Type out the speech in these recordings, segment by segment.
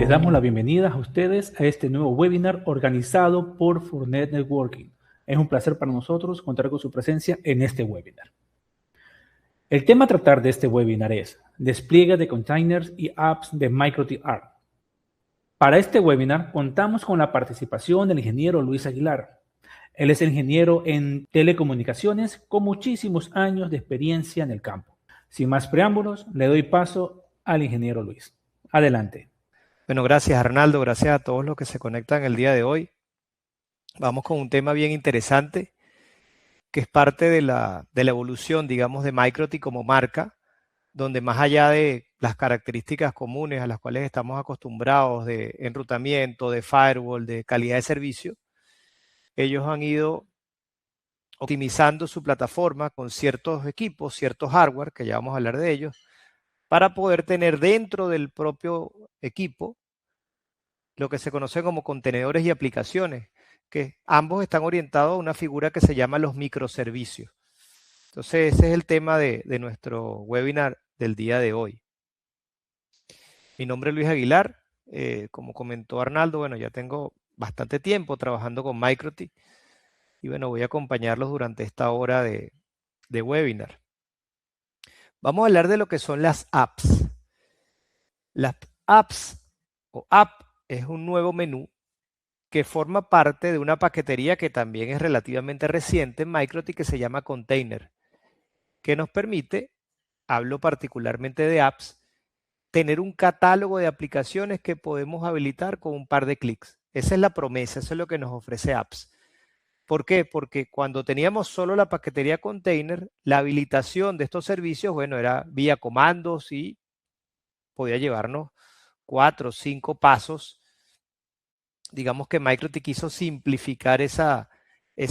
Les damos la bienvenida a ustedes a este nuevo webinar organizado por Fortinet Networking. Es un placer para nosotros contar con su presencia en este webinar. El tema a tratar de este webinar es despliegue de containers y apps de MikroTik ARP. Para este webinar contamos con la participación del ingeniero Luis Aguilar. Él es ingeniero en telecomunicaciones con muchísimos años de experiencia en el campo. Sin más preámbulos, le doy paso al ingeniero Luis. Adelante. Bueno, gracias Arnaldo, gracias a todos los que se conectan el día de hoy. Vamos con un tema bien interesante que es parte de la evolución, digamos, de MikroTik como marca, donde más allá de las características comunes a las cuales estamos acostumbrados de enrutamiento, de firewall, de calidad de servicio, ellos han ido optimizando su plataforma con ciertos equipos, ciertos hardware, que ya vamos a hablar de ellos, para poder tener dentro del propio equipo lo que se conoce como contenedores y aplicaciones, que ambos están orientados a una figura que se llama los microservicios. Entonces, ese es el tema de nuestro webinar del día de hoy. Mi nombre es Luis Aguilar. Como comentó Arnaldo, bueno, ya tengo bastante tiempo trabajando con MikroTik y bueno, voy a acompañarlos durante esta hora de webinar. Vamos a hablar de lo que son las apps. Las apps o app es un nuevo menú que forma parte de una paquetería que también es relativamente reciente en MikroTik que se llama Container, que nos permite, hablo particularmente de apps, tener un catálogo de aplicaciones que podemos habilitar con un par de clics. Esa es la promesa, eso es lo que nos ofrece apps. ¿Por qué? Porque cuando teníamos solo la paquetería Container, la habilitación de estos servicios, bueno, era vía comandos y podía llevarnos 4 o 5 pasos. Digamos que MikroTik quiso simplificar esa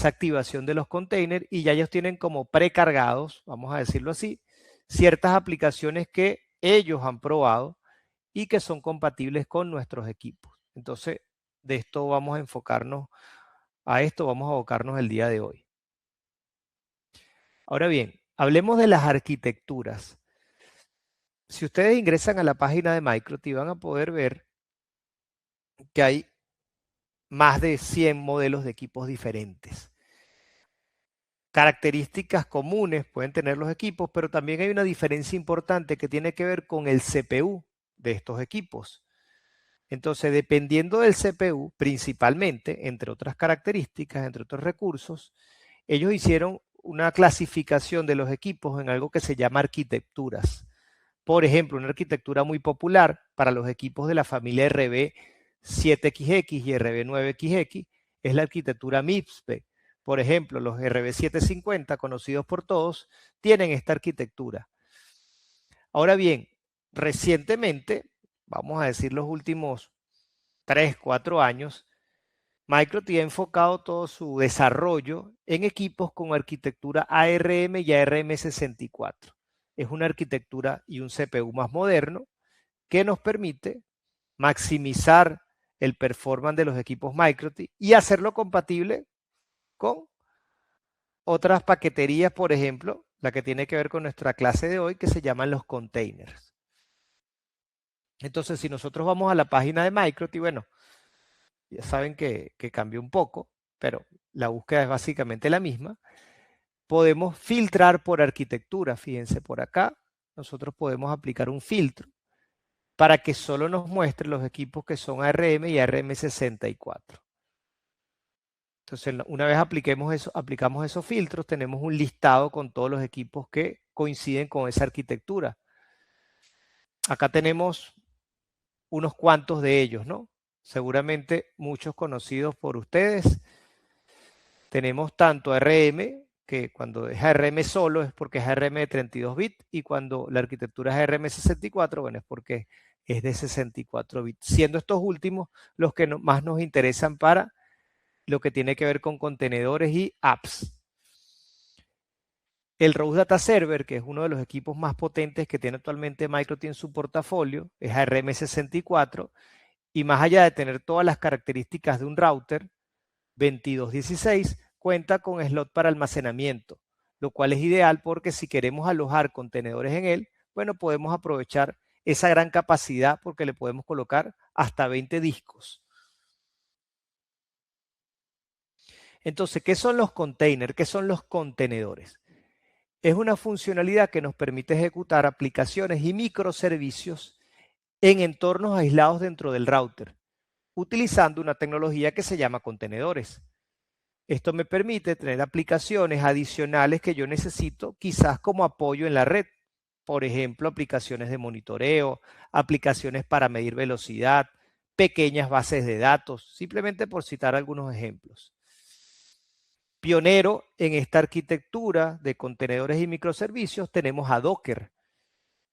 activación de los containers y ya ellos tienen como precargados, vamos a decirlo así, ciertas aplicaciones que ellos han probado y que son compatibles con nuestros equipos. Entonces, de esto vamos a enfocarnos, a esto vamos a abocarnos el día de hoy. Ahora bien, hablemos de las arquitecturas. Si ustedes ingresan a la página de MikroTik van a poder ver que hay más de 100 modelos de equipos diferentes. Características comunes pueden tener los equipos, pero también hay una diferencia importante que tiene que ver con el CPU de estos equipos. Entonces, dependiendo del CPU, principalmente, entre otras características, entre otros recursos, ellos hicieron una clasificación de los equipos en algo que se llama arquitecturas. Por ejemplo, una arquitectura muy popular para los equipos de la familia RB7XX y RB9XX es la arquitectura MIPS. Por ejemplo, los RB750, conocidos por todos, tienen esta arquitectura. Ahora bien, recientemente, vamos a decir los últimos 3, 4 años, MikroTik ha enfocado todo su desarrollo en equipos con arquitectura ARM y ARM64. Es una arquitectura y un CPU más moderno que nos permite maximizar el performance de los equipos MikroTik y hacerlo compatible con otras paqueterías, por ejemplo, la que tiene que ver con nuestra clase de hoy, que se llaman los containers. Entonces, si nosotros vamos a la página de MikroTik, bueno, ya saben que cambió un poco, pero la búsqueda es básicamente la misma. Podemos filtrar por arquitectura. Fíjense por acá, nosotros podemos aplicar un filtro para que solo nos muestre los equipos que son ARM y ARM64. Entonces, una vez aplicamos esos filtros, tenemos un listado con todos los equipos que coinciden con esa arquitectura. Acá tenemos unos cuantos de ellos, ¿no? Seguramente muchos conocidos por ustedes. Tenemos tanto ARM, que cuando es ARM solo es porque es ARM de 32 bits, y cuando la arquitectura es ARM64, bueno, es porque es de 64 bits, siendo estos últimos los que más nos interesan para lo que tiene que ver con contenedores y apps. El Rogue Data Server, que es uno de los equipos más potentes que tiene actualmente MikroTik en su portafolio, es ARM64, y más allá de tener todas las características de un router 2216, cuenta con slot para almacenamiento, lo cual es ideal porque si queremos alojar contenedores en él, bueno, podemos aprovechar esa gran capacidad porque le podemos colocar hasta 20 discos. Entonces, ¿qué son los containers? ¿Qué son los contenedores? Es una funcionalidad que nos permite ejecutar aplicaciones y microservicios en entornos aislados dentro del router, utilizando una tecnología que se llama contenedores. Esto me permite tener aplicaciones adicionales que yo necesito, quizás como apoyo en la red. Por ejemplo, aplicaciones de monitoreo, aplicaciones para medir velocidad, pequeñas bases de datos, simplemente por citar algunos ejemplos. Pionero en esta arquitectura de contenedores y microservicios tenemos a Docker,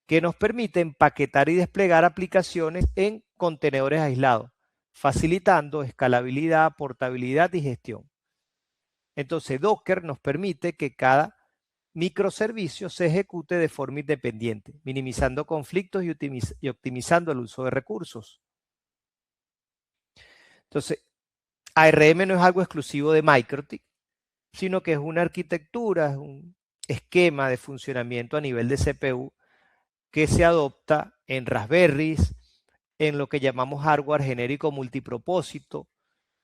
que nos permite empaquetar y desplegar aplicaciones en contenedores aislados, facilitando escalabilidad, portabilidad y gestión. Entonces, Docker nos permite que cada microservicio se ejecute de forma independiente, minimizando conflictos y optimizando el uso de recursos. Entonces, ARM no es algo exclusivo de MikroTik, sino que es una arquitectura, es un esquema de funcionamiento a nivel de CPU que se adopta en Raspberries, en lo que llamamos hardware genérico multipropósito.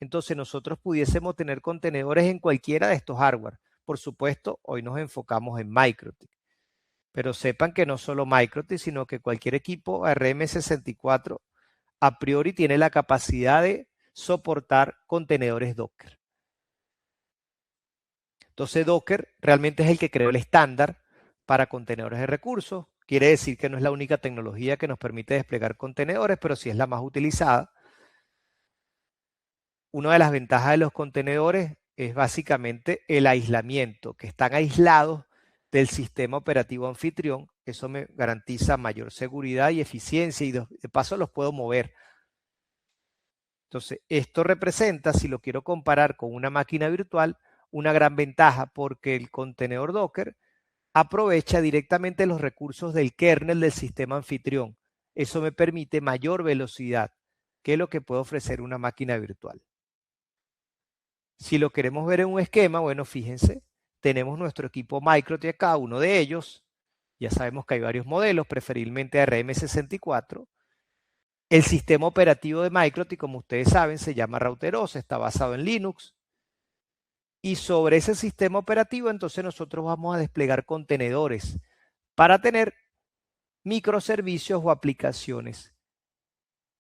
Entonces nosotros pudiésemos tener contenedores en cualquiera de estos hardware. Por supuesto, hoy nos enfocamos en MikroTik. Pero sepan que no solo MikroTik, sino que cualquier equipo ARM64 a priori tiene la capacidad de soportar contenedores Docker. Entonces Docker realmente es el que creó el estándar para contenedores de recursos. Quiere decir que no es la única tecnología que nos permite desplegar contenedores, pero sí es la más utilizada. Una de las ventajas de los contenedores es básicamente el aislamiento, que están aislados del sistema operativo anfitrión. Eso me garantiza mayor seguridad y eficiencia y de paso los puedo mover. Entonces, esto representa, si lo quiero comparar con una máquina virtual, una gran ventaja porque el contenedor Docker aprovecha directamente los recursos del kernel del sistema anfitrión. Eso me permite mayor velocidad que lo que puede ofrecer una máquina virtual. Si lo queremos ver en un esquema, bueno, fíjense, tenemos nuestro equipo MikroTik acá, uno de ellos. Ya sabemos que hay varios modelos, preferiblemente ARM64. El sistema operativo de MikroTik, como ustedes saben, se llama Router OS, está basado en Linux. Y sobre ese sistema operativo, entonces nosotros vamos a desplegar contenedores para tener microservicios o aplicaciones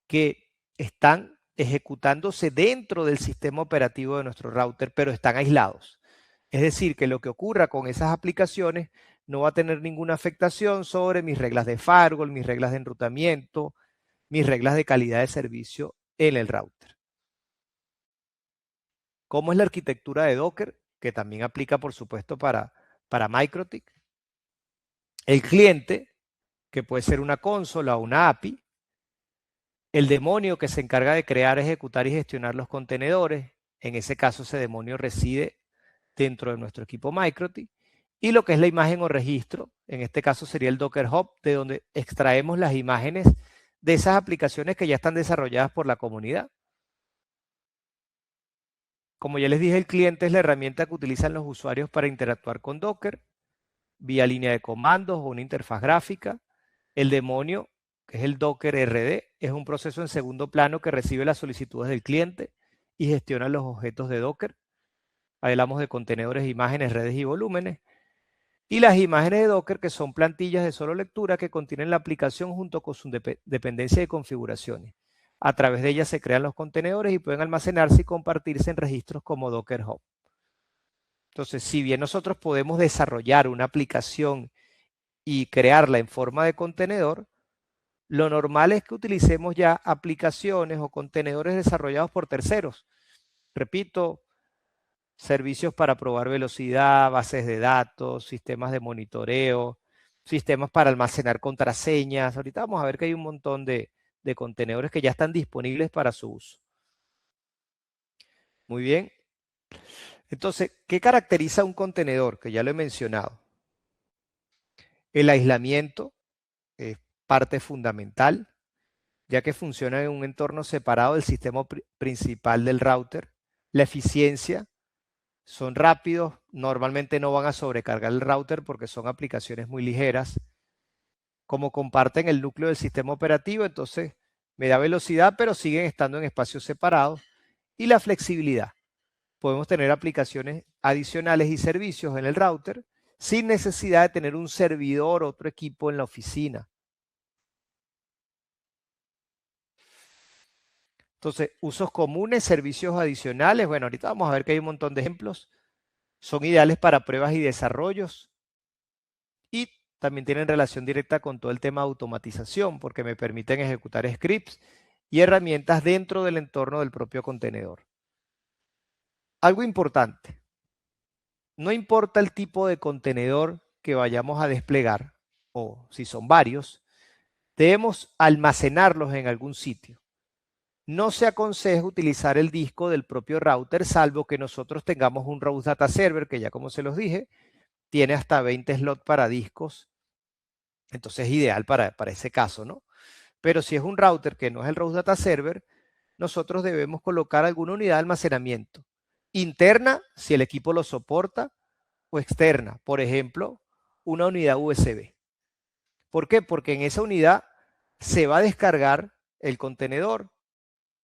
que están ejecutándose dentro del sistema operativo de nuestro router, pero están aislados. Es decir, que lo que ocurra con esas aplicaciones no va a tener ninguna afectación sobre mis reglas de firewall, mis reglas de enrutamiento, mis reglas de calidad de servicio en el router. ¿Cómo es la arquitectura de Docker? Que también aplica, por supuesto, para MikroTik. El cliente, que puede ser una consola o una API. El demonio que se encarga de crear, ejecutar y gestionar los contenedores. En ese caso, ese demonio reside dentro de nuestro equipo MikroTik. Y lo que es la imagen o registro, en este caso sería el Docker Hub, de donde extraemos las imágenes de esas aplicaciones que ya están desarrolladas por la comunidad. Como ya les dije, el cliente es la herramienta que utilizan los usuarios para interactuar con Docker, vía línea de comandos o una interfaz gráfica. El demonio, que es el Docker RD, es un proceso en segundo plano que recibe las solicitudes del cliente y gestiona los objetos de Docker. Hablamos de contenedores, imágenes, redes y volúmenes. Y las imágenes de Docker, que son plantillas de solo lectura que contienen la aplicación junto con su dependencia de configuraciones. A través de ellas se crean los contenedores y pueden almacenarse y compartirse en registros como Docker Hub. Entonces, si bien nosotros podemos desarrollar una aplicación y crearla en forma de contenedor, lo normal es que utilicemos ya aplicaciones o contenedores desarrollados por terceros. Repito, servicios para probar velocidad, bases de datos, sistemas de monitoreo, sistemas para almacenar contraseñas. Ahorita vamos a ver que hay un montón de contenedores que ya están disponibles para su uso. Muy bien. Entonces, ¿qué caracteriza un contenedor? Que ya lo he mencionado. El aislamiento es parte fundamental, ya que funciona en un entorno separado del sistema principal del router. La eficiencia, son rápidos, normalmente no van a sobrecargar el router porque son aplicaciones muy ligeras. como comparten el núcleo del sistema operativo, entonces me da velocidad, pero siguen estando en espacios separados. Y la flexibilidad. Podemos tener aplicaciones adicionales y servicios en el router sin necesidad de tener un servidor o otro equipo en la oficina. Entonces, usos comunes, servicios adicionales. Bueno, ahorita vamos a ver que hay un montón de ejemplos. Son ideales para pruebas y desarrollos. Y también tienen relación directa con todo el tema de automatización, porque me permiten ejecutar scripts y herramientas dentro del entorno del propio contenedor. Algo importante. No importa el tipo de contenedor que vayamos a desplegar, o si son varios, debemos almacenarlos en algún sitio. No se aconseja utilizar el disco del propio router, salvo que nosotros tengamos un Route Data Server, que ya como se los dije, tiene hasta 20 slots para discos. Entonces es ideal para ese caso, ¿no? Pero si es un router que no es el Route Data Server, nosotros debemos colocar alguna unidad de almacenamiento. Interna, si el equipo lo soporta, o externa, por ejemplo, una unidad USB. ¿Por qué? Porque en esa unidad se va a descargar el contenedor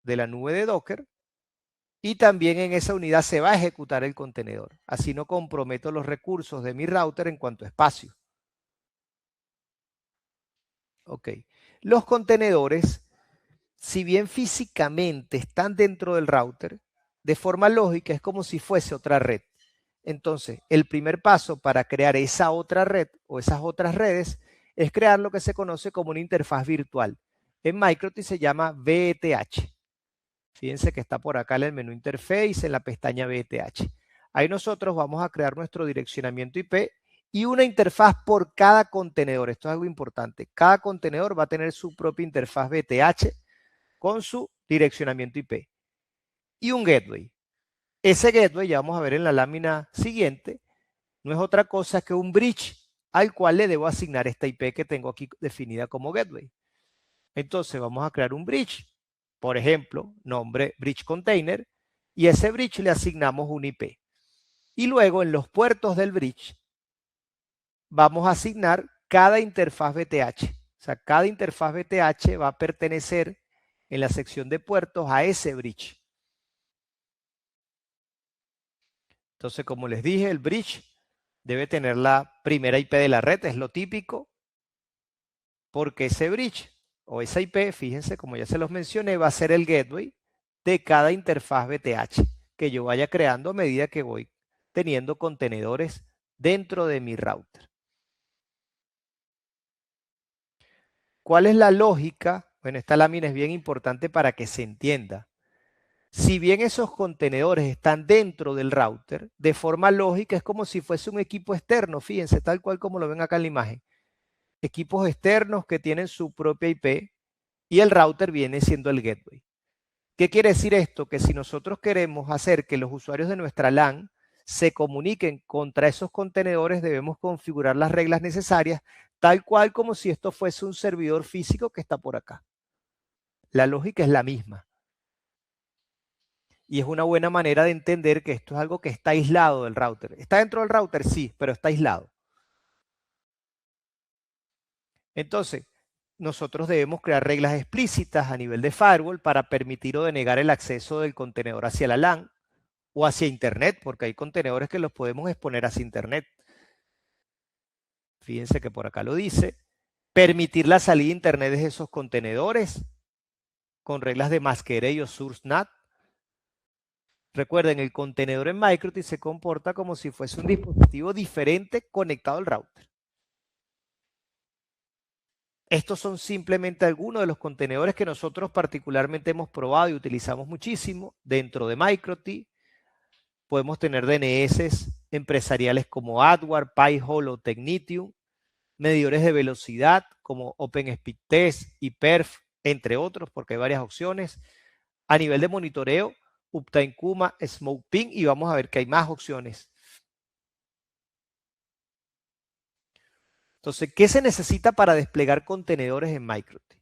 de la nube de Docker y también en esa unidad se va a ejecutar el contenedor. Así no comprometo los recursos de mi router en cuanto a espacio. Ok. Los contenedores, si bien físicamente están dentro del router, de forma lógica es como si fuese otra red. Entonces, el primer paso para crear esa otra red o esas otras redes es crear lo que se conoce como una interfaz virtual. En MikroTik se llama VETH. Fíjense que está por acá en el menú Interface, en la pestaña VETH. Ahí nosotros vamos a crear nuestro direccionamiento IP y una interfaz por cada contenedor. Esto es algo importante. Cada contenedor va a tener su propia interfaz VETH con su direccionamiento IP. Y un gateway. Ese gateway, ya vamos a ver en la lámina siguiente, no es otra cosa que un bridge al cual le debo asignar esta IP que tengo aquí definida como gateway. Entonces vamos a crear un bridge, por ejemplo, nombre bridge container, y a ese bridge le asignamos un IP. Y luego en los puertos del bridge vamos a asignar cada interfaz VTH. O sea, cada interfaz VTH va a pertenecer en la sección de puertos a ese bridge. Entonces, como les dije, el bridge debe tener la primera IP de la red, es lo típico, porque ese bridge o esa IP, fíjense, como ya se los mencioné, va a ser el gateway de cada interfaz VTH que yo vaya creando a medida que voy teniendo contenedores dentro de mi router. ¿Cuál es la lógica? Bueno, esta lámina es bien importante para que se entienda. Si bien esos contenedores están dentro del router, de forma lógica es como si fuese un equipo externo, fíjense, tal cual como lo ven acá en la imagen. Equipos externos que tienen su propia IP y el router viene siendo el gateway. ¿Qué quiere decir esto? Que si nosotros queremos hacer que los usuarios de nuestra LAN se comuniquen contra esos contenedores, debemos configurar las reglas necesarias, tal cual como si esto fuese un servidor físico que está por acá. La lógica es la misma. Y es una buena manera de entender que esto es algo que está aislado del router. ¿Está dentro del router? Sí, pero está aislado. Entonces, nosotros debemos crear reglas explícitas a nivel de firewall para permitir o denegar el acceso del contenedor hacia la LAN o hacia Internet, porque hay contenedores que los podemos exponer hacia Internet. Fíjense que por acá lo dice. Permitir la salida de Internet de esos contenedores con reglas de masquerade o source NAT. Recuerden, el contenedor en MikroTik se comporta como si fuese un dispositivo diferente conectado al router. Estos son simplemente algunos de los contenedores que nosotros particularmente hemos probado y utilizamos muchísimo dentro de MikroTik. Podemos tener DNS empresariales como AdWare, Pi-hole o Technitium, medidores de velocidad como OpenSpeedTest y Perf, entre otros, porque hay varias opciones. A nivel de monitoreo, Uptime Kuma, SmokePing, y vamos a ver que hay más opciones. Entonces, ¿qué se necesita para desplegar contenedores en MikroTik?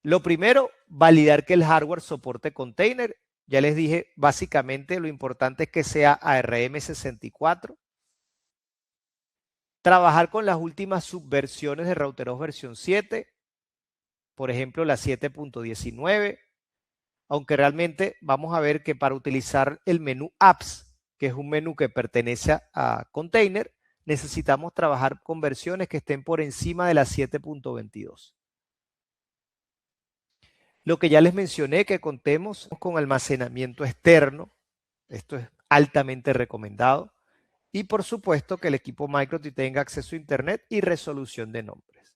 Lo primero, validar que el hardware soporte container. Ya les dije, básicamente lo importante es que sea ARM64. Trabajar con las últimas subversiones de RouterOS versión 7, por ejemplo la 7.19, aunque realmente vamos a ver que para utilizar el menú Apps, que es un menú que pertenece a Container, necesitamos trabajar con versiones que estén por encima de la 7.22. Lo que ya les mencioné, que contemos con almacenamiento externo, esto es altamente recomendado, y por supuesto que el equipo Microtik tenga acceso a Internet y resolución de nombres.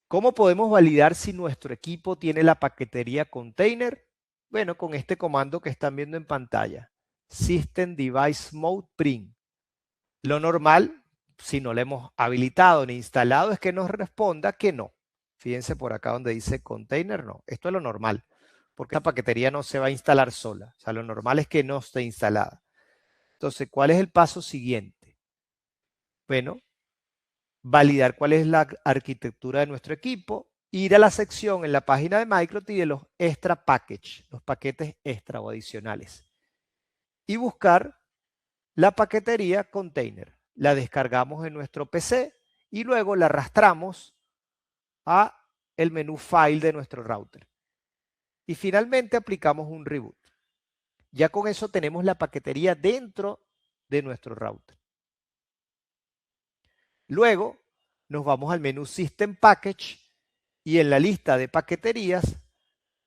¿Cómo podemos validar si nuestro equipo tiene la paquetería container? Bueno, con este comando que están viendo en pantalla, System Device Mode Print. Lo normal, si no lo hemos habilitado ni instalado, es que nos responda que no. Fíjense por acá donde dice container, no. Esto es lo normal, porque la paquetería no se va a instalar sola. O sea, lo normal es que no esté instalada. Entonces, ¿cuál es el paso siguiente? Bueno, validar cuál es la arquitectura de nuestro equipo, ir a la sección en la página de Microtik de los extra package, los paquetes extra o adicionales, y buscar la paquetería container. La descargamos en nuestro PC y luego la arrastramos a el menú file de nuestro router. Y finalmente aplicamos un reboot. Ya con eso tenemos la paquetería dentro de nuestro router. Luego nos vamos al menú System Package y en la lista de paqueterías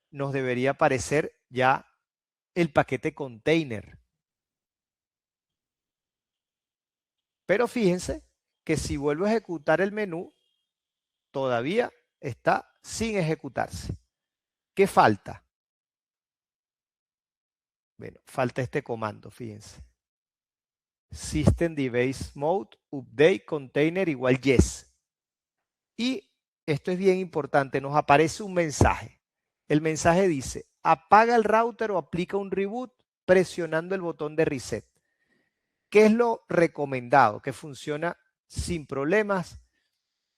nos debería aparecer ya el paquete container. Pero fíjense que si vuelvo a ejecutar el menú, todavía está sin ejecutarse. ¿Qué falta? Bueno, falta este comando, fíjense. System Device Mode Update Container igual yes. Y esto es bien importante, nos aparece un mensaje. El mensaje dice, apaga el router o aplica un reboot presionando el botón de reset. ¿Qué es lo recomendado? Que funciona sin problemas,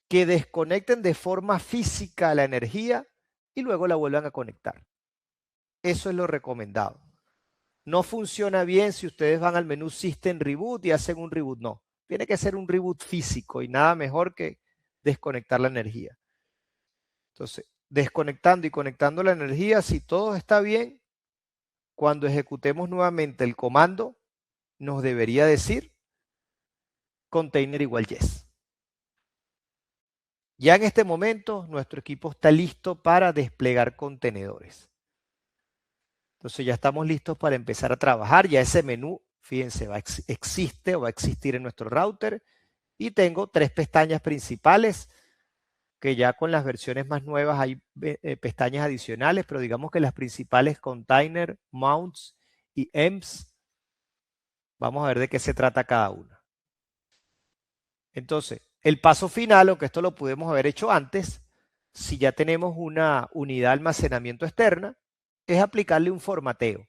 que desconecten de forma física la energía y luego la vuelvan a conectar. Eso es lo recomendado. No funciona bien si ustedes van al menú System Reboot y hacen un reboot. No, tiene que ser un reboot físico y nada mejor que desconectar la energía. Entonces, desconectando y conectando la energía, si todo está bien, cuando ejecutemos nuevamente el comando, nos debería decir container igual yes. Ya en este momento, nuestro equipo está listo para desplegar contenedores. Entonces ya estamos listos para empezar a trabajar. Ya ese menú, fíjense, existe o va a existir en nuestro router. Y tengo 3 pestañas principales, que ya con las versiones más nuevas hay pestañas adicionales, pero digamos que las principales, Container, Mounts y EMS. Vamos a ver de qué se trata cada una. Entonces, el paso final, aunque esto lo pudimos haber hecho antes, si ya tenemos una unidad de almacenamiento externa, es aplicarle un formateo.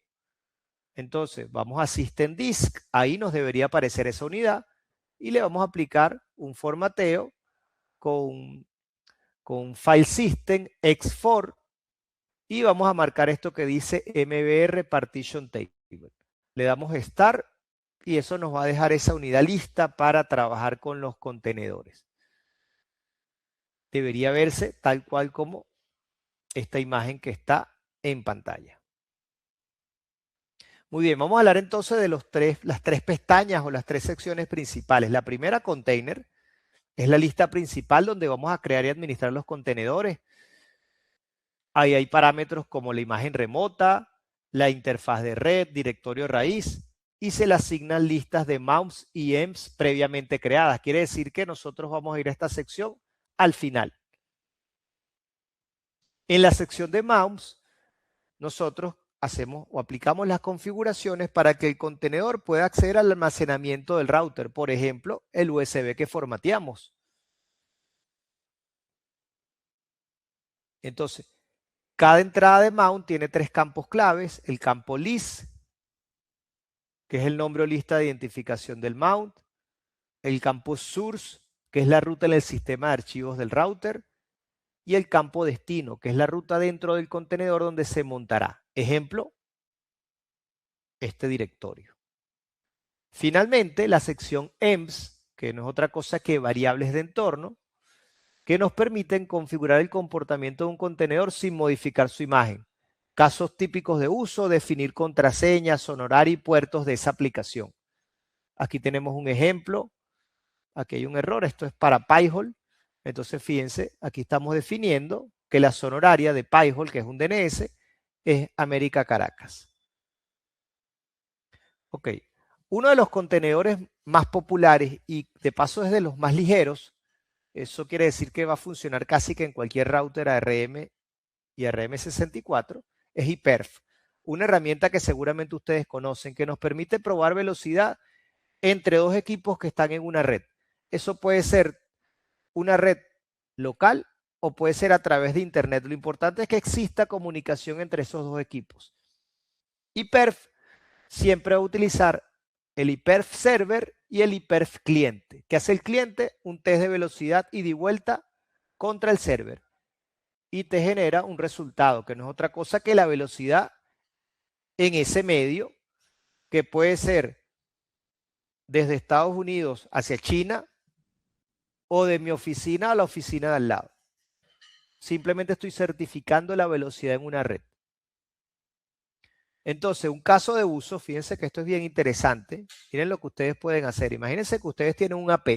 Entonces, vamos a System Disk, ahí nos debería aparecer esa unidad y le vamos a aplicar un formateo con File System X4 y vamos a marcar esto que dice MBR Partition Table. Le damos Start y eso nos va a dejar esa unidad lista para trabajar con los contenedores. Debería verse tal cual como esta imagen que está en pantalla. Muy bien, vamos a hablar entonces de las 3 pestañas o las 3 secciones principales. La primera, Container, es la lista principal donde vamos a crear y administrar los contenedores. Ahí hay parámetros como la imagen remota, la interfaz de red, directorio raíz, y se le asignan listas de mounts y EMS previamente creadas. Quiere decir que nosotros vamos a ir a esta sección al final. En la sección de mounts, nosotros hacemos o aplicamos las configuraciones para que el contenedor pueda acceder al almacenamiento del router. Por ejemplo, el USB que formateamos. Entonces, cada entrada de mount tiene 3 campos claves. El campo list, que es el nombre o lista de identificación del mount. El campo source, que es la ruta en el sistema de archivos del router. Y el campo destino, que es la ruta dentro del contenedor donde se montará. Ejemplo, este directorio. Finalmente, la sección EMS, que no es otra cosa que variables de entorno, que nos permiten configurar el comportamiento de un contenedor sin modificar su imagen. Casos típicos de uso: definir contraseñas, honorario y puertos de esa aplicación. Aquí tenemos un ejemplo. Aquí hay un error. Esto es para Pi-hole. Entonces, fíjense, aquí estamos definiendo que la zona horaria de Pi-hole, que es un DNS, es América Caracas. Ok. Uno de los contenedores más populares y de paso es de los más ligeros. Eso quiere decir que va a funcionar casi que en cualquier router ARM y ARM64, es iPerf, una herramienta que seguramente ustedes conocen, que nos permite probar velocidad entre dos equipos que están en una red. Eso puede ser una red local o puede ser a través de internet. Lo importante es que exista comunicación entre esos dos equipos. iPerf siempre va a utilizar el iPerf server y el iPerf cliente. ¿Qué hace el cliente? Un test de velocidad ida y vuelta contra el server y te genera un resultado que no es otra cosa que la velocidad en ese medio, que puede ser desde Estados Unidos hacia China o de mi oficina a la oficina de al lado. Simplemente estoy certificando la velocidad en una red. Entonces, un caso de uso, fíjense que esto es bien interesante. Miren lo que ustedes pueden hacer. Imagínense que ustedes tienen un AP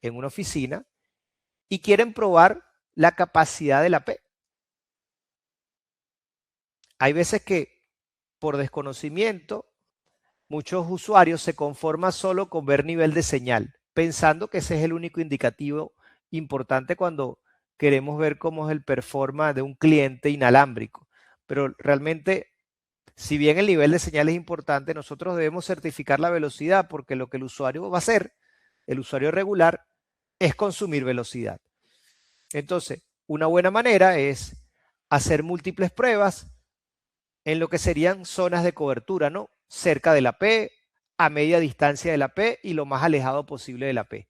en una oficina y quieren probar la capacidad del AP. Hay veces que por desconocimiento muchos usuarios se conforman solo con ver nivel de señal, pensando que ese es el único indicativo importante cuando queremos ver cómo es el performance de un cliente inalámbrico. Pero realmente, si bien el nivel de señal es importante, nosotros debemos certificar la velocidad, porque lo que el usuario va a hacer, el usuario regular, es consumir velocidad. Entonces, una buena manera es hacer múltiples pruebas en lo que serían zonas de cobertura, ¿no? Cerca de la P, a media distancia de la P y lo más alejado posible de la P.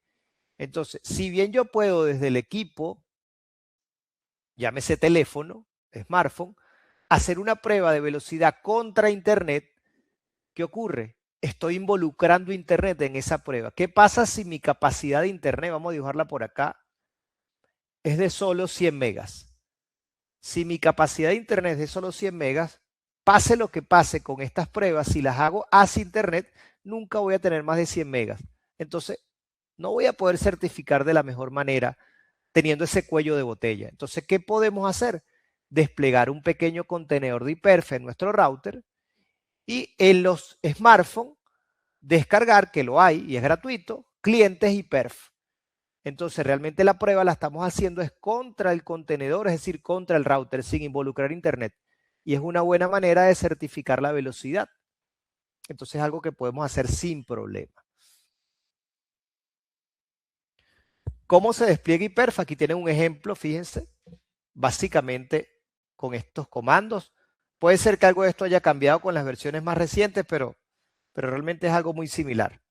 Entonces, si bien yo puedo desde el equipo, llámese teléfono, smartphone, hacer una prueba de velocidad contra Internet, ¿qué ocurre? Estoy involucrando Internet en esa prueba. ¿Qué pasa si mi capacidad de Internet, vamos a dibujarla por acá, es de solo 100 megas? Si mi capacidad de Internet es de solo 100 megas, pase lo que pase con estas pruebas, si las hago hacia Internet, nunca voy a tener más de 100 megas. Entonces, no voy a poder certificar de la mejor manera teniendo ese cuello de botella. Entonces, ¿qué podemos hacer? Desplegar un pequeño contenedor de iPerf en nuestro router y en los smartphones descargar, que lo hay y es gratuito, clientes iPerf. Entonces, realmente la prueba la estamos haciendo es contra el contenedor, es decir, contra el router, sin involucrar Internet. Y es una buena manera de certificar la velocidad. Entonces, es algo que podemos hacer sin problema. ¿Cómo se despliega iPerf? Aquí tienen un ejemplo, fíjense, básicamente con estos comandos. Puede ser que algo de esto haya cambiado con las versiones más recientes, pero realmente es algo muy similar.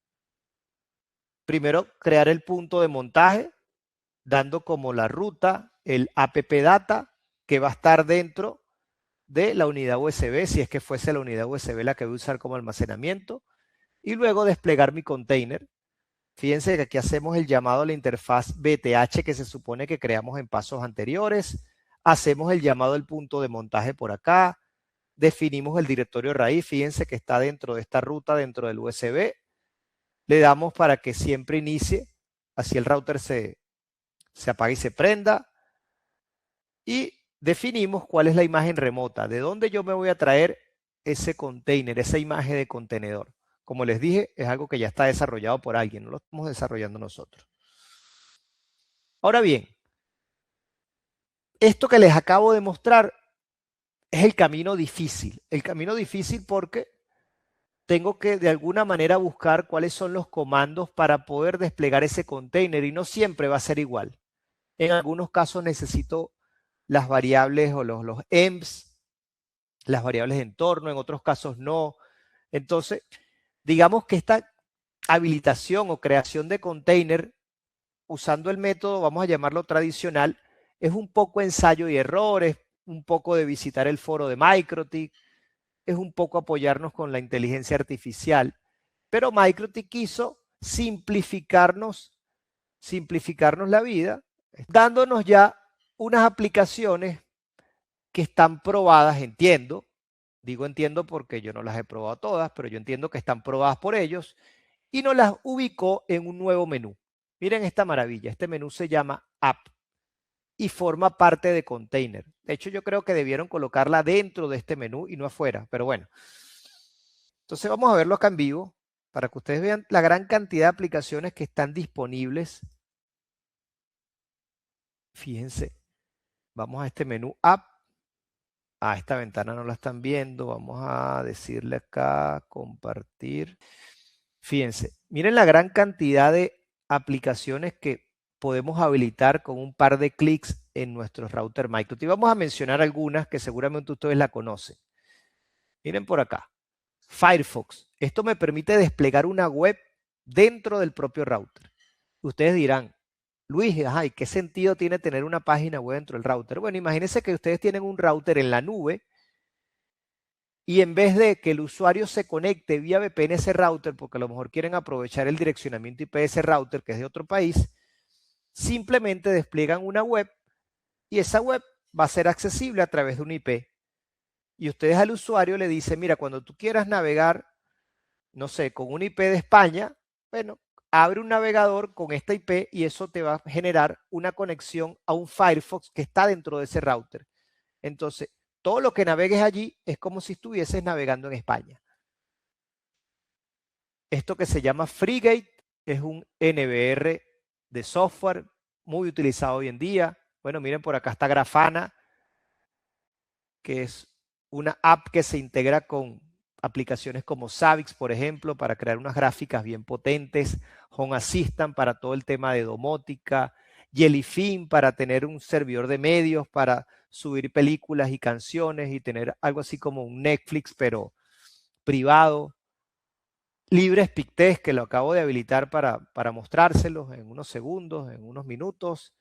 Primero, crear el punto de montaje, dando como la ruta el app data que va a estar dentro de la unidad USB, si es que fuese la unidad USB la que voy a usar como almacenamiento, y luego desplegar mi container. Fíjense que aquí hacemos el llamado a la interfaz BTH que se supone que creamos en pasos anteriores, hacemos el llamado al punto de montaje por acá, definimos el directorio raíz, fíjense que está dentro de esta ruta, dentro del USB, le damos para que siempre inicie, así el router se apaga y se prenda, y definimos cuál es la imagen remota, de dónde yo me voy a traer ese container, esa imagen de contenedor. Como les dije, es algo que ya está desarrollado por alguien, no lo estamos desarrollando nosotros. Ahora bien, esto que les acabo de mostrar es el camino difícil. El camino difícil porque tengo que de alguna manera buscar cuáles son los comandos para poder desplegar ese container y no siempre va a ser igual. En algunos casos necesito las variables o los EMPs, las variables de entorno, en otros casos no. Entonces, digamos que esta habilitación o creación de container usando el método, vamos a llamarlo tradicional, es un poco ensayo y errores, un poco de visitar el foro de MikroTik, es un poco apoyarnos con la inteligencia artificial. Pero MikroTik quiso simplificarnos la vida, dándonos ya unas aplicaciones que están probadas, entiendo. Digo entiendo porque yo no las he probado todas, pero yo entiendo que están probadas por ellos y nos las ubicó en un nuevo menú. Miren esta maravilla. Este menú se llama App y forma parte de Container. De hecho, yo creo que debieron colocarla dentro de este menú y no afuera, pero bueno. Entonces vamos a verlo acá en vivo para que ustedes vean la gran cantidad de aplicaciones que están disponibles. Fíjense, vamos a este menú App. Esta ventana no la están viendo. Vamos a decirle acá, compartir. Fíjense, miren la gran cantidad de aplicaciones que podemos habilitar con un par de clics en nuestro router MikroTik. Y vamos a mencionar algunas que seguramente ustedes la conocen. Miren por acá. Firefox. Esto me permite desplegar una web dentro del propio router. Ustedes dirán, Luis, ¿y qué sentido tiene tener una página web dentro del router? Bueno, imagínense que ustedes tienen un router en la nube y en vez de que el usuario se conecte vía VPN a ese router, porque a lo mejor quieren aprovechar el direccionamiento IP de ese router que es de otro país, simplemente despliegan una web y esa web va a ser accesible a través de un IP. Y ustedes al usuario le dicen, mira, cuando tú quieras navegar, no sé, con un IP de España, bueno, abre un navegador con esta IP y eso te va a generar una conexión a un Firefox que está dentro de ese router. Entonces, todo lo que navegues allí es como si estuvieses navegando en España. Esto que se llama FreeGate es un NVR de software muy utilizado hoy en día. Bueno, miren por acá está Grafana, que es una app que se integra con aplicaciones como Savix, por ejemplo, para crear unas gráficas bien potentes, Home Assistant para todo el tema de domótica, Jellyfin para tener un servidor de medios para subir películas y canciones y tener algo así como un Netflix, pero privado. LibreSpeakTest, que lo acabo de habilitar para mostrárselos en unos segundos, en unos minutos.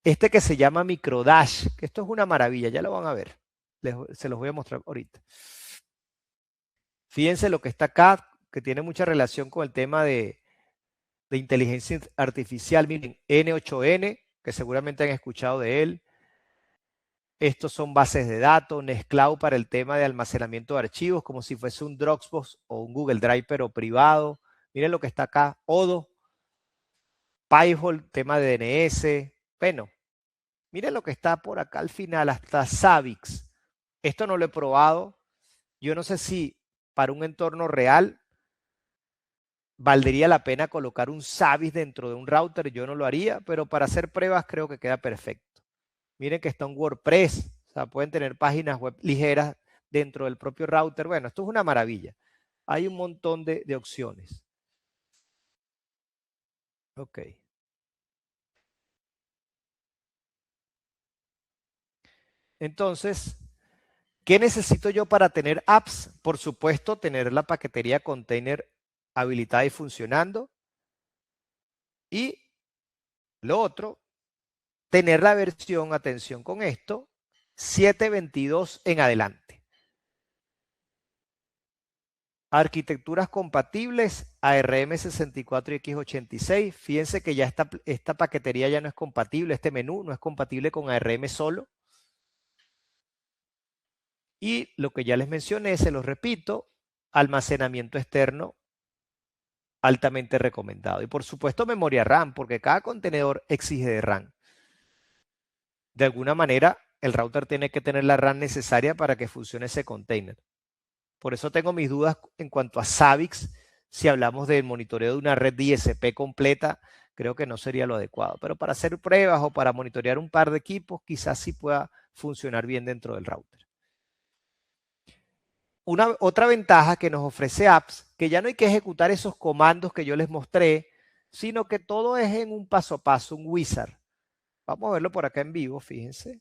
Este que se llama MicroDash, que esto es una maravilla, ya lo van a ver. Se los voy a mostrar ahorita. Fíjense lo que está acá, que tiene mucha relación con el tema de inteligencia artificial. Miren, N8N, que seguramente han escuchado de él. Estos son bases de datos, Nextcloud para el tema de almacenamiento de archivos, como si fuese un Dropbox o un Google Drive, pero privado. Miren lo que está acá, Odo, Pi-hole, tema de DNS. Bueno, miren lo que está por acá al final, hasta Savix. Esto no lo he probado. Yo no sé si para un entorno real valdría la pena colocar un Savix dentro de un router. Yo no lo haría, pero para hacer pruebas creo que queda perfecto. Miren que está un WordPress. O sea, pueden tener páginas web ligeras dentro del propio router. Bueno, esto es una maravilla. Hay un montón de opciones. Ok. Entonces, ¿qué necesito yo para tener apps? Por supuesto, tener la paquetería container habilitada y funcionando. Y lo otro, tener la versión, atención con esto, 7.22 en adelante. Arquitecturas compatibles, ARM64 y X86. Fíjense que ya esta paquetería ya no es compatible, este menú no es compatible con ARM solo. Y lo que ya les mencioné, se los repito, almacenamiento externo altamente recomendado. Y por supuesto memoria RAM, porque cada contenedor exige de RAM. De alguna manera, el router tiene que tener la RAM necesaria para que funcione ese container. Por eso tengo mis dudas en cuanto a Savix. Si hablamos del monitoreo de una red ISP completa, creo que no sería lo adecuado. Pero para hacer pruebas o para monitorear un par de equipos, quizás sí pueda funcionar bien dentro del router. Otra ventaja que nos ofrece apps, que ya no hay que ejecutar esos comandos que yo les mostré, sino que todo es en un paso a paso, un wizard. Vamos a verlo por acá en vivo, fíjense.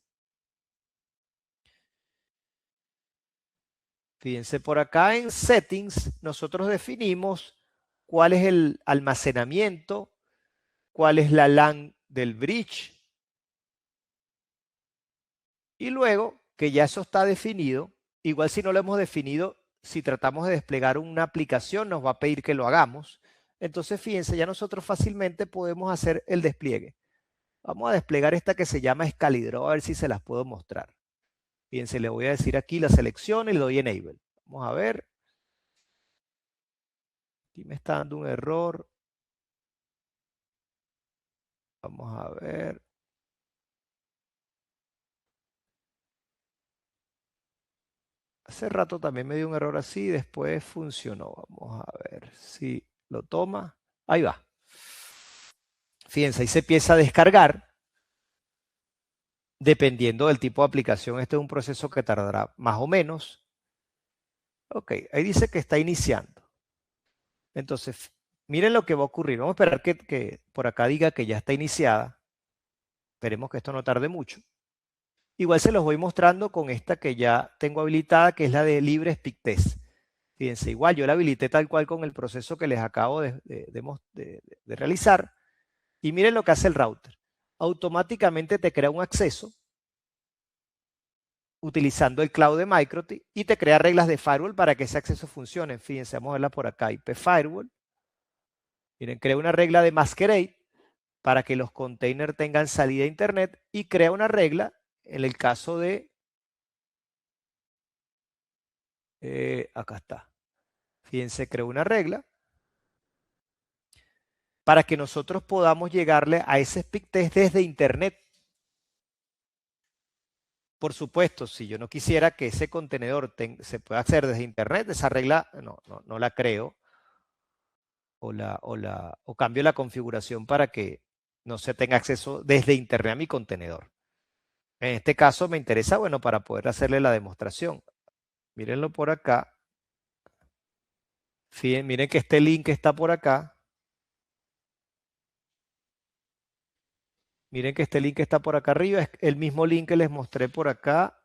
Fíjense, por acá en Settings, nosotros definimos cuál es el almacenamiento, cuál es la LAN del bridge. Y luego que ya eso está definido, igual si no lo hemos definido, si tratamos de desplegar una aplicación, nos va a pedir que lo hagamos. Entonces, fíjense, ya nosotros fácilmente podemos hacer el despliegue. Vamos a desplegar esta que se llama Excalidraw, a ver si se las puedo mostrar. Fíjense, le voy a decir aquí la selección y le doy Enable. Vamos a ver. Aquí me está dando un error. Vamos a ver. Hace rato también me dio un error así, después funcionó. Vamos a ver si lo toma. Ahí va. Fíjense, ahí se empieza a descargar. Dependiendo del tipo de aplicación, este es un proceso que tardará más o menos. Ok, ahí dice que está iniciando. Entonces, miren lo que va a ocurrir. Vamos a esperar que por acá diga que ya está iniciada. Esperemos que esto no tarde mucho. Igual se los voy mostrando con esta que ya tengo habilitada, que es la de Libre Speed Test. Fíjense, igual yo la habilité tal cual con el proceso que les acabo de realizar. Y miren lo que hace el router. Automáticamente te crea un acceso utilizando el cloud de Microtik y te crea reglas de firewall para que ese acceso funcione. Fíjense, vamos a verla por acá, IP Firewall. Miren, crea una regla de Masquerade para que los containers tengan salida a Internet y crea una regla en el caso de... acá está. Fíjense, crea una regla para que nosotros podamos llegarle a ese speed test desde Internet. Por supuesto, si yo no quisiera que ese contenedor se pueda hacer desde Internet, esa regla no la creo. O cambio la configuración para que no se tenga acceso desde Internet a mi contenedor. En este caso me interesa, bueno, para poder hacerle la demostración. Mírenlo por acá. Fíjense, miren que este link está por acá. Miren que este link está por acá arriba. Es el mismo link que les mostré por acá.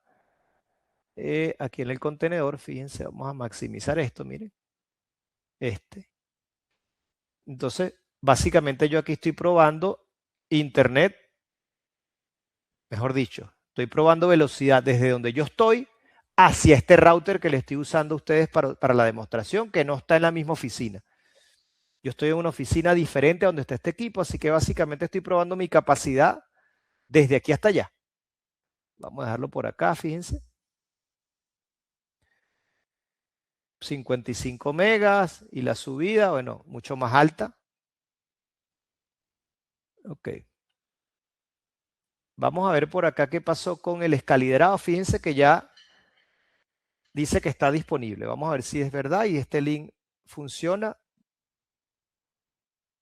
Aquí en el contenedor. Fíjense, vamos a maximizar esto, miren. Entonces, básicamente yo aquí estoy probando Internet. Mejor dicho, estoy probando velocidad desde donde yo estoy hacia este router que le estoy usando a ustedes para la demostración, que no está en la misma oficina. Yo estoy en una oficina diferente a donde está este equipo, así que básicamente estoy probando mi capacidad desde aquí hasta allá. Vamos a dejarlo por acá, fíjense. 55 megas y la subida, bueno, mucho más alta. Ok. Vamos a ver por acá qué pasó con el escaliderado. Fíjense que ya dice que está disponible. Vamos a ver si es verdad y este link funciona.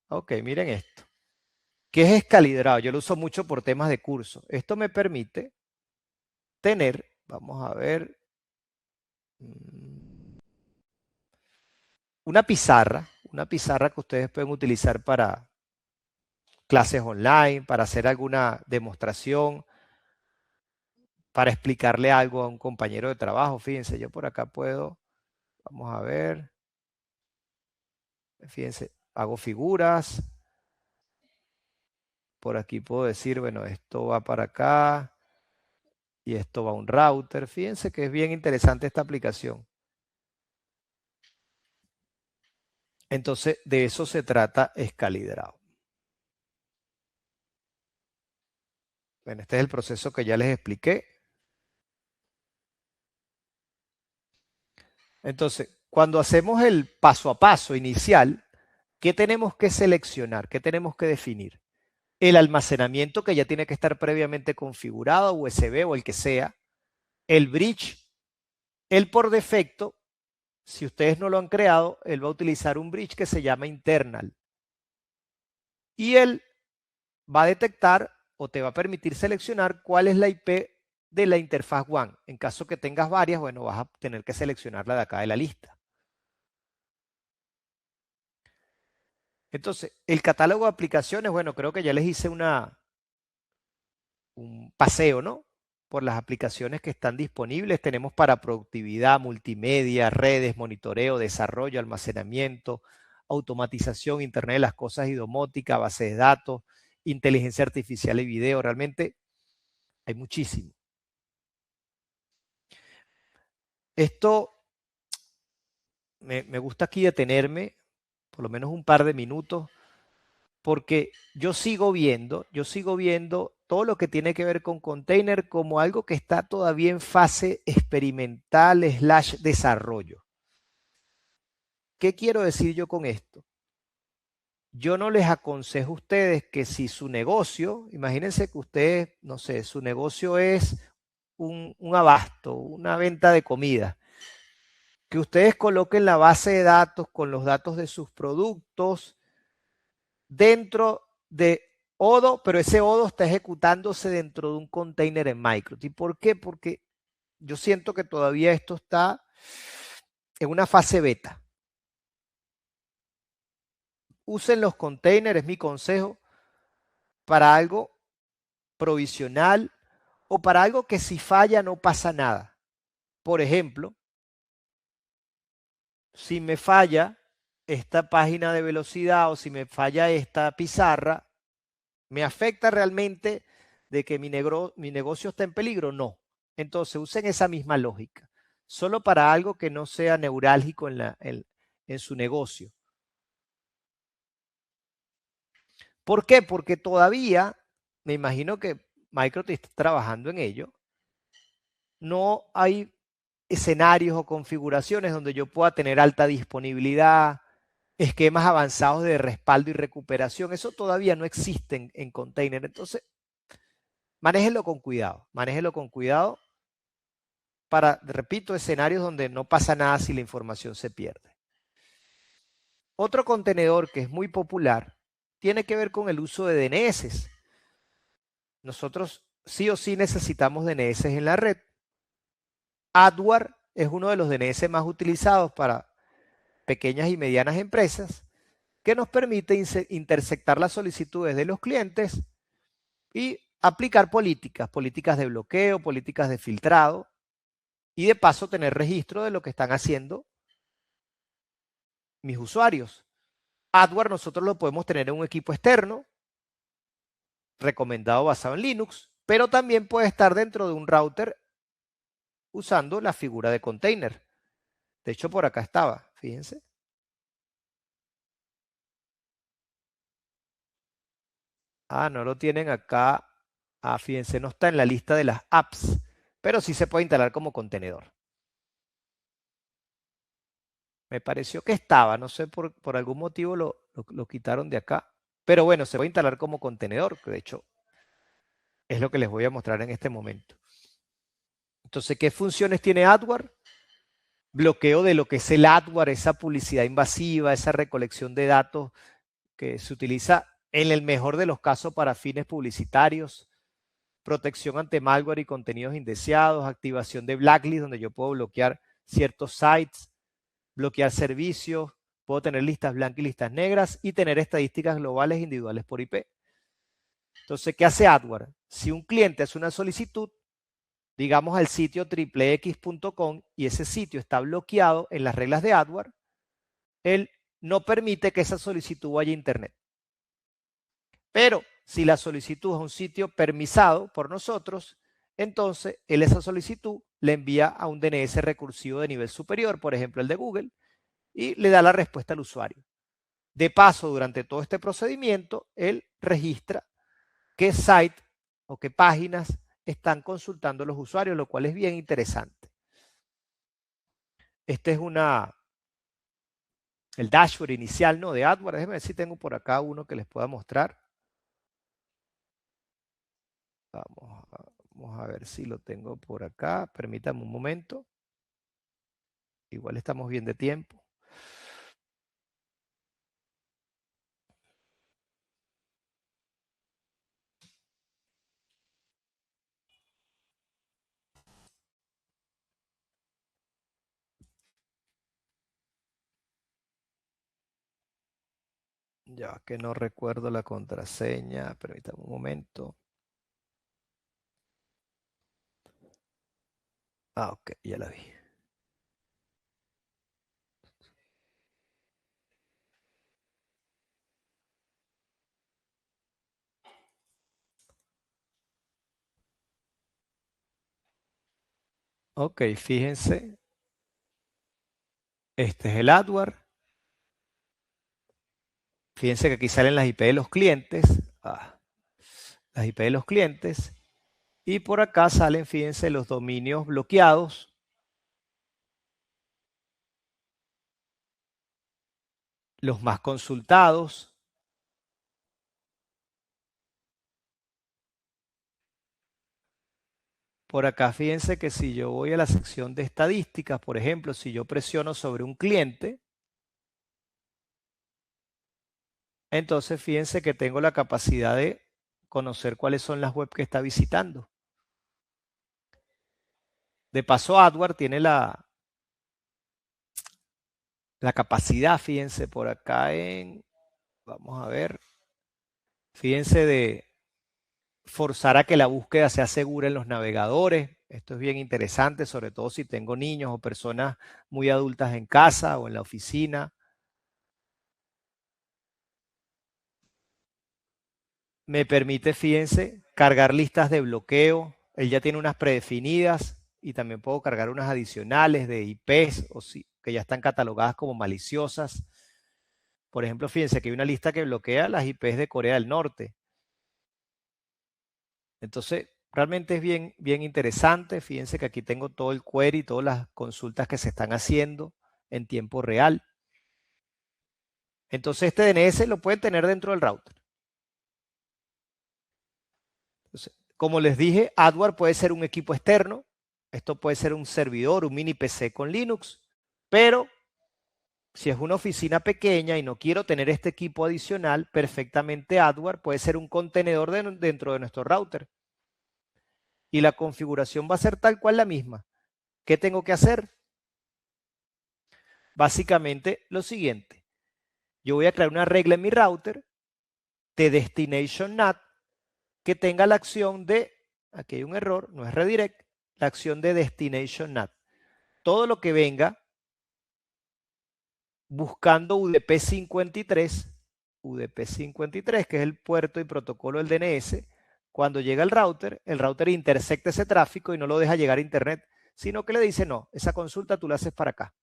Ok, miren esto. ¿Qué es escaliderado? Yo lo uso mucho por temas de curso. Esto me permite tener, vamos a ver, una pizarra que ustedes pueden utilizar para clases online, para hacer alguna demostración, para explicarle algo a un compañero de trabajo. Fíjense, yo por acá puedo, vamos a ver, fíjense, hago figuras. Por aquí puedo decir, bueno, esto va para acá y esto va a un router. Fíjense que es bien interesante esta aplicación. Entonces, de eso se trata Escalidrado. Bueno, este es el proceso que ya les expliqué. Entonces, cuando hacemos el paso a paso inicial, ¿qué tenemos que seleccionar? ¿Qué tenemos que definir? El almacenamiento que ya tiene que estar previamente configurado, USB o el que sea. El bridge, él por defecto, si ustedes no lo han creado, él va a utilizar un bridge que se llama internal. Y él va a detectar o te va a permitir seleccionar cuál es la IP de la interfaz WAN. En caso que tengas varias, bueno, vas a tener que seleccionarla de acá de la lista. Entonces, el catálogo de aplicaciones, bueno, creo que ya les hice un paseo, ¿no? Por las aplicaciones que están disponibles. Tenemos para productividad, multimedia, redes, monitoreo, desarrollo, almacenamiento, automatización, Internet de las cosas y domótica, base de datos, inteligencia artificial y video. Realmente hay muchísimo. Esto me gusta aquí detenerme por lo menos un par de minutos, porque yo sigo viendo todo lo que tiene que ver con container como algo que está todavía en fase experimental / desarrollo. ¿Qué quiero decir yo con esto? Yo no les aconsejo a ustedes que si su negocio, imagínense que ustedes, no sé, su negocio es un abasto, una venta de comida, que ustedes coloquen la base de datos con los datos de sus productos dentro de Odoo, pero ese Odoo está ejecutándose dentro de un container en Microsoft. ¿Y por qué? Porque yo siento que todavía esto está en una fase beta. Usen los containers, es mi consejo, para algo provisional o para algo que si falla no pasa nada. Por ejemplo, si me falla esta página de velocidad o si me falla esta pizarra, ¿me afecta realmente de que mi negocio está en peligro? No. Entonces usen esa misma lógica, solo para algo que no sea neurálgico en su negocio. ¿Por qué? Porque todavía, me imagino que Microsoft está trabajando en ello, no hay escenarios o configuraciones donde yo pueda tener alta disponibilidad, esquemas avanzados de respaldo y recuperación. Eso todavía no existe en container. Entonces, manéjenlo con cuidado para, repito, escenarios donde no pasa nada si la información se pierde. Otro contenedor que es muy popular tiene que ver con el uso de DNS. Nosotros sí o sí necesitamos DNS en la red. Adware es uno de los DNS más utilizados para pequeñas y medianas empresas que nos permite intersectar las solicitudes de los clientes y aplicar políticas de bloqueo, políticas de filtrado y de paso tener registro de lo que están haciendo mis usuarios. Adware nosotros lo podemos tener en un equipo externo, recomendado basado en Linux, pero también puede estar dentro de un router usando la figura de container. De hecho, por acá estaba, fíjense. Ah, no lo tienen acá. Ah, fíjense, no está en la lista de las apps, pero sí se puede instalar como contenedor. Me pareció que estaba, no sé, por algún motivo lo quitaron de acá. Pero bueno, se puede instalar como contenedor, que de hecho es lo que les voy a mostrar en este momento. Entonces, ¿qué funciones tiene Adware? Bloqueo de lo que es el adware, esa publicidad invasiva, esa recolección de datos que se utiliza en el mejor de los casos para fines publicitarios, protección ante malware y contenidos indeseados, activación de blacklist donde yo puedo bloquear ciertos sites, bloquear servicios, puedo tener listas blancas y listas negras y tener estadísticas globales e individuales por IP. Entonces, ¿qué hace Adware? Si un cliente hace una solicitud, digamos al sitio xx.com y ese sitio está bloqueado en las reglas de Adware, él no permite que esa solicitud vaya a Internet. Pero si la solicitud es a un sitio permisado por nosotros, entonces él esa solicitud le envía a un DNS recursivo de nivel superior, por ejemplo el de Google, y le da la respuesta al usuario. De paso, durante todo este procedimiento, él registra qué site o qué páginas están consultando los usuarios, lo cual es bien interesante. Este es el dashboard inicial, ¿no?, de AdWords. Déjenme ver si tengo por acá uno que les pueda mostrar. Vamos a ver si lo tengo por acá. Permítanme un momento. Igual estamos bien de tiempo. Ya que no recuerdo la contraseña. Permítanme un momento. Ah, ok, ya la vi. Ok, fíjense. Este es el adware. Fíjense que aquí salen las IP de los clientes. Las IP de los clientes. Y por acá salen, fíjense, los dominios bloqueados. Los más consultados. Por acá, fíjense que si yo voy a la sección de estadísticas, por ejemplo, si yo presiono sobre un cliente, entonces fíjense que tengo la capacidad de conocer cuáles son las webs que está visitando. De paso, AdWords tiene la capacidad, fíjense, por acá vamos a ver, fíjense de forzar a que la búsqueda sea segura en los navegadores. Esto es bien interesante, sobre todo si tengo niños o personas muy adultas en casa o en la oficina. Me permite, fíjense, cargar listas de bloqueo. Él ya tiene unas predefinidas y también puedo cargar unas adicionales de IPs que ya están catalogadas como maliciosas. Por ejemplo, fíjense que hay una lista que bloquea las IPs de Corea del Norte. Entonces, realmente es bien, bien interesante. Fíjense que aquí tengo todo el query, todas las consultas que se están haciendo en tiempo real. Entonces, este DNS lo pueden tener dentro del router. Entonces, como les dije, AdWords puede ser un equipo externo. Esto puede ser un servidor, un mini PC con Linux. Pero si es una oficina pequeña y no quiero tener este equipo adicional, perfectamente AdWords puede ser un contenedor dentro de nuestro router. Y la configuración va a ser tal cual la misma. ¿Qué tengo que hacer? Básicamente lo siguiente. Yo voy a crear una regla en mi router de destination NAT que tenga la acción de, aquí hay un error, no es redirect, la acción de destination NAT. Todo lo que venga buscando UDP 53, que es el puerto y protocolo del DNS, cuando llega el router intersecta ese tráfico y no lo deja llegar a internet, sino que le dice, no, esa consulta tú la haces para acá.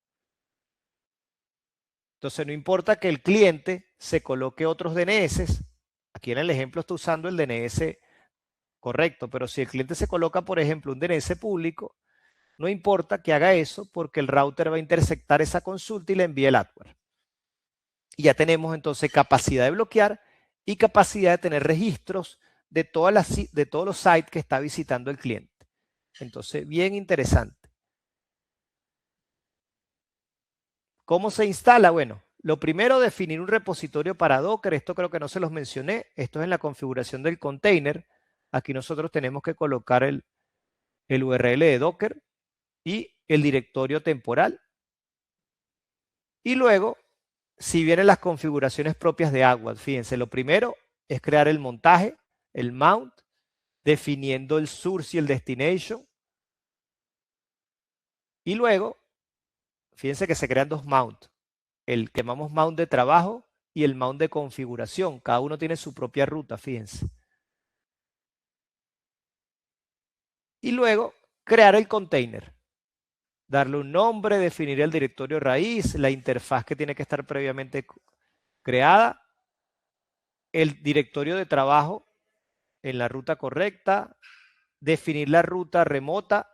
Entonces no importa que el cliente se coloque otros DNS, aquí en el ejemplo está usando el DNS correcto, pero si el cliente se coloca, por ejemplo, un DNS público, no importa que haga eso porque el router va a intersectar esa consulta y le envía el adware. Y ya tenemos entonces capacidad de bloquear y capacidad de tener registros de todos los sites que está visitando el cliente. Entonces, bien interesante. ¿Cómo se instala? Bueno, lo primero, definir un repositorio para Docker. Esto creo que no se los mencioné. Esto es en la configuración del container. Aquí nosotros tenemos que colocar el URL de Docker y el directorio temporal. Y luego, si vienen las configuraciones propias de AdWords, fíjense, lo primero es crear el montaje, el mount, definiendo el source y el destination. Y luego, fíjense que se crean dos mounts. El que llamamos mount de trabajo y el mount de configuración. Cada uno tiene su propia ruta, fíjense. Y luego, crear el container. Darle un nombre, definir el directorio raíz, la interfaz que tiene que estar previamente creada, el directorio de trabajo en la ruta correcta, definir la ruta remota.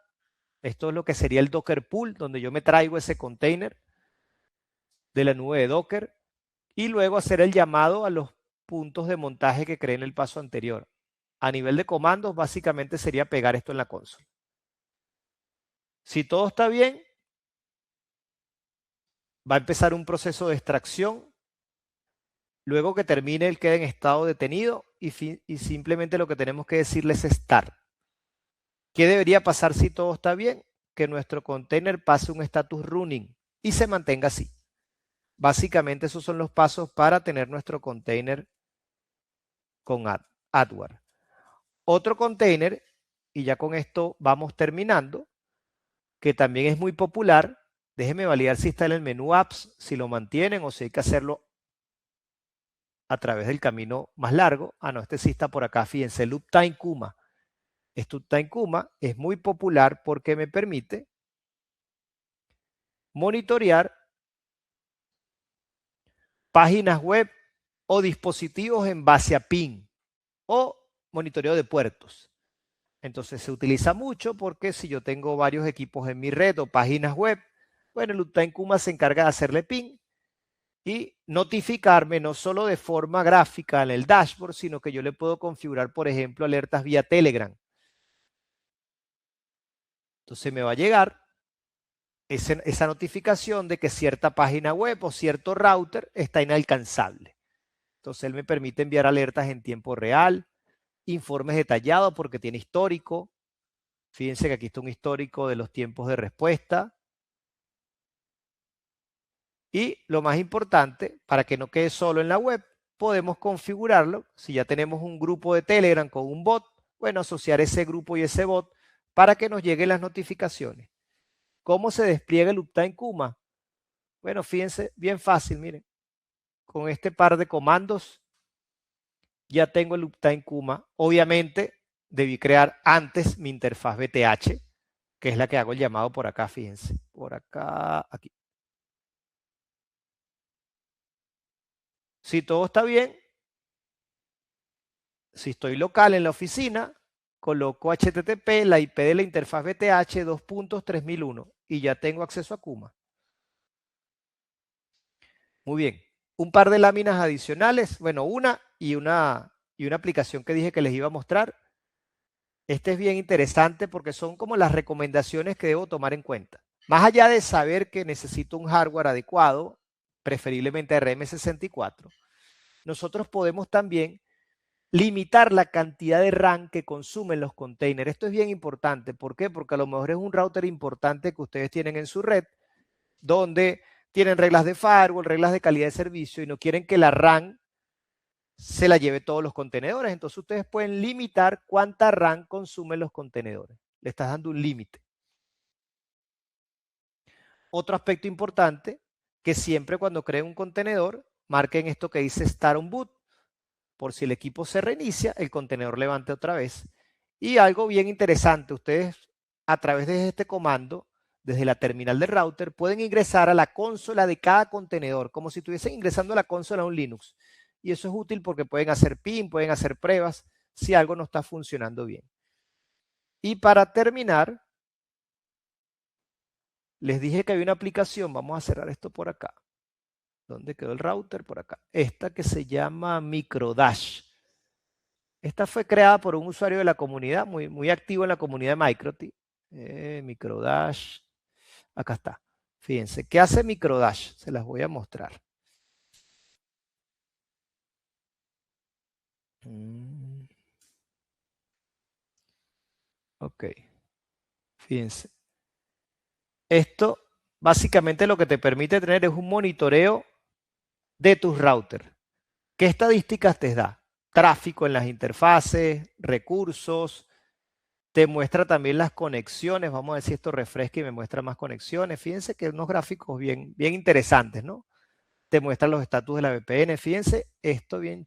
Esto es lo que sería el Docker Pool, donde yo me traigo ese container de la nube de Docker y luego hacer el llamado a los puntos de montaje que creé en el paso anterior. A nivel de comandos, básicamente sería pegar esto en la consola. Si todo está bien, va a empezar un proceso de extracción. Luego que termine, él queda en estado detenido y simplemente lo que tenemos que decirles es start. ¿Qué debería pasar si todo está bien? Que nuestro container pase un status running y se mantenga así. Básicamente esos son los pasos para tener nuestro container con AdWords. Otro container, y ya con esto vamos terminando, que también es muy popular. Déjenme validar si está en el menú apps, si lo mantienen o si hay que hacerlo a través del camino más largo. Ah, no, este sí está por acá. Fíjense, Looptime Kuma. Looptime Kuma es muy popular porque me permite monitorear páginas web o dispositivos en base a PIN o monitoreo de puertos. Entonces se utiliza mucho porque si yo tengo varios equipos en mi red o páginas web, bueno, el Uptime Kuma se encarga de hacerle PIN y notificarme no solo de forma gráfica en el dashboard, sino que yo le puedo configurar, por ejemplo, alertas vía Telegram. Entonces me va a llegar esa notificación de que cierta página web o cierto router está inalcanzable. Entonces él me permite enviar alertas en tiempo real, informes detallados porque tiene histórico. Fíjense que aquí está un histórico de los tiempos de respuesta. Y lo más importante, para que no quede solo en la web, podemos configurarlo. Si ya tenemos un grupo de Telegram con un bot, bueno, asociar ese grupo y ese bot para que nos lleguen las notificaciones. ¿Cómo se despliega el Uptime Kuma? Bueno, fíjense, bien fácil, miren. Con este par de comandos ya tengo el Uptime Kuma. Obviamente, debí crear antes mi interfaz BTH, que es la que hago el llamado por acá, fíjense. Por acá, aquí. Si todo está bien, si estoy local en la oficina, coloco HTTP, la IP de la interfaz BTH 2.3001 y ya tengo acceso a Kuma. Muy bien. Un par de láminas adicionales, bueno, una y una aplicación que dije que les iba a mostrar. Este es bien interesante porque son como las recomendaciones que debo tomar en cuenta. Más allá de saber que necesito un hardware adecuado, preferiblemente RM64, nosotros podemos también limitar la cantidad de RAM que consumen los containers. Esto es bien importante. ¿Por qué? Porque a lo mejor es un router importante que ustedes tienen en su red, donde tienen reglas de firewall, reglas de calidad de servicio y no quieren que la RAM se la lleve todos los contenedores. Entonces ustedes pueden limitar cuánta RAM consumen los contenedores. Le estás dando un límite. Otro aspecto importante, que siempre cuando creen un contenedor, marquen esto que dice Start on Boot. Por si el equipo se reinicia, el contenedor levante otra vez. Y algo bien interesante, ustedes a través de este comando, desde la terminal del router, pueden ingresar a la consola de cada contenedor, como si estuviesen ingresando a la consola de un Linux. Y eso es útil porque pueden hacer PIN, pueden hacer pruebas si algo no está funcionando bien. Y para terminar, les dije que había una aplicación, vamos a cerrar esto por acá. ¿Dónde quedó el router? Por acá. Esta que se llama MicroDash. Esta fue creada por un usuario de la comunidad, muy activo en la comunidad de MicroTik. MicroDash. Acá está. Fíjense, ¿qué hace MicroDash? Se las voy a mostrar. Ok. Fíjense. Esto básicamente lo que te permite tener es un monitoreo de tus routers. ¿Qué estadísticas te da? Tráfico en las interfaces, recursos, te muestra también las conexiones. Vamos a ver si esto refresca y me muestra más conexiones. Fíjense que unos gráficos bien interesantes, ¿no? Te muestra los estatus de la VPN. Fíjense esto bien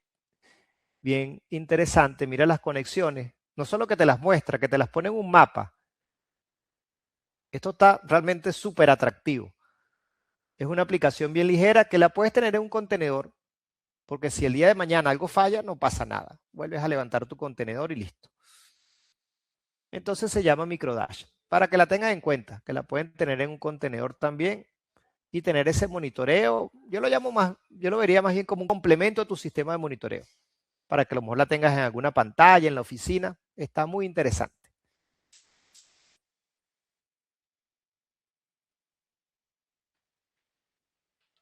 interesante. Mira las conexiones. No solo que te las muestra, que te las pone en un mapa. Esto está realmente súper atractivo. Es una aplicación bien ligera que la puedes tener en un contenedor, porque si el día de mañana algo falla, no pasa nada. Vuelves a levantar tu contenedor y listo. Entonces se llama MicroDash. Para que la tengan en cuenta, que la pueden tener en un contenedor también y tener ese monitoreo. Yo lo vería más bien como un complemento a tu sistema de monitoreo. Para que a lo mejor la tengas en alguna pantalla, en la oficina. Está muy interesante.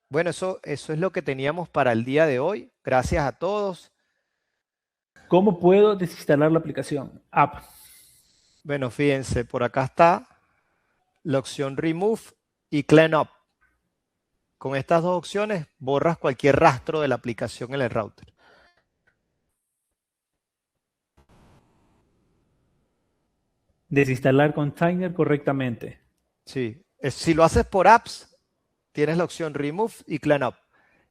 Bueno, eso es lo que teníamos para el día de hoy. Gracias a todos. ¿Cómo puedo desinstalar la aplicación? App. Bueno, fíjense, por acá está la opción Remove y Clean Up. Con estas dos opciones borras cualquier rastro de la aplicación en el router. Desinstalar container correctamente. Sí. Si lo haces por apps, tienes la opción Remove y Clean Up.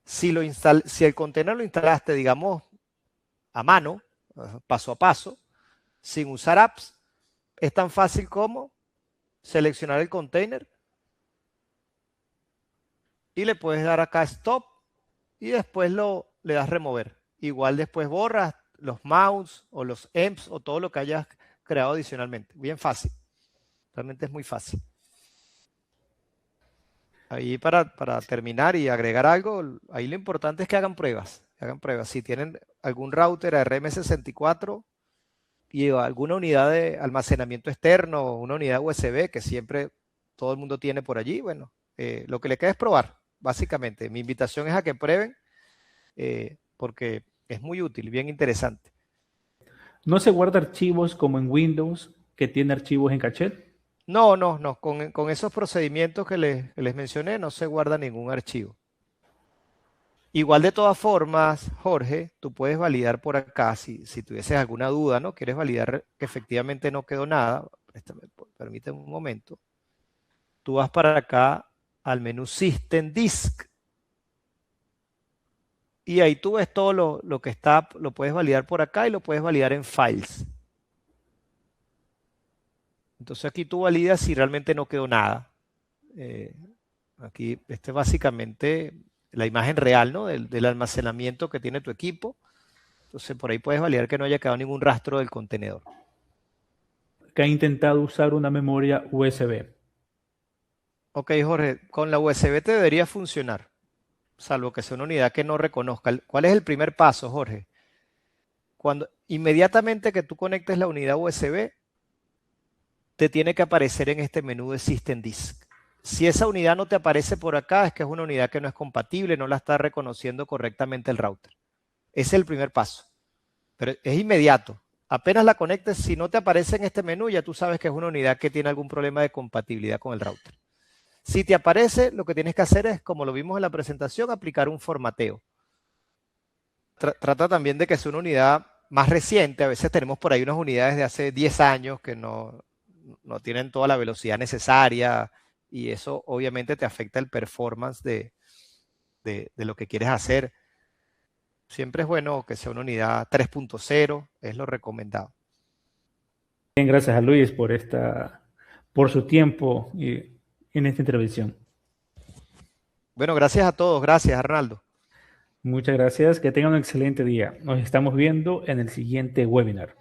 Si el container lo instalaste, digamos, a mano, paso a paso, sin usar apps, es tan fácil como seleccionar el container y le puedes dar acá Stop y después le das remover. Igual después borras los mounts o los emps o todo lo que hayas creado adicionalmente. Bien fácil. Realmente es muy fácil. Ahí para terminar y agregar algo, ahí lo importante es que hagan pruebas. Si tienen algún router ARM64 y alguna unidad de almacenamiento externo, una unidad USB que siempre todo el mundo tiene por allí, bueno, lo que le queda es probar, básicamente. Mi invitación es a que prueben porque es muy útil, bien interesante. ¿No se guarda archivos como en Windows que tiene archivos en caché? No. Con esos procedimientos que les mencioné no se guarda ningún archivo. Igual de todas formas, Jorge, tú puedes validar por acá, si tuvieses alguna duda, ¿no? Quieres validar que efectivamente no quedó nada, permíteme un momento. Tú vas para acá al menú System Disk y ahí tú ves todo lo que está, lo puedes validar por acá y lo puedes validar en Files. Entonces aquí tú validas si realmente no quedó nada. Aquí, este es básicamente la imagen real, ¿no? Del almacenamiento que tiene tu equipo. Entonces por ahí puedes validar que no haya quedado ningún rastro del contenedor. Que ha intentado usar una memoria USB. Ok, Jorge, con la USB te debería funcionar, salvo que sea una unidad que no reconozca. ¿Cuál es el primer paso, Jorge? Cuando inmediatamente que tú conectes la unidad USB, te tiene que aparecer en este menú de System Disk. Si esa unidad no te aparece por acá, es que es una unidad que no es compatible, no la está reconociendo correctamente el router. Ese es el primer paso. Pero es inmediato. Apenas la conectes, si no te aparece en este menú, ya tú sabes que es una unidad que tiene algún problema de compatibilidad con el router. Si te aparece, lo que tienes que hacer es, como lo vimos en la presentación, aplicar un formateo. Trata también de que sea una unidad más reciente. A veces tenemos por ahí unas unidades de hace 10 años que no tienen toda la velocidad necesaria y eso obviamente te afecta el performance de lo que quieres hacer. Siempre es bueno que sea una unidad 3.0, es lo recomendado. Bien, gracias a Luis por su tiempo en esta intervención. Bueno, gracias a todos. Gracias, Arnaldo. Muchas gracias. Que tengan un excelente día. Nos estamos viendo en el siguiente webinar.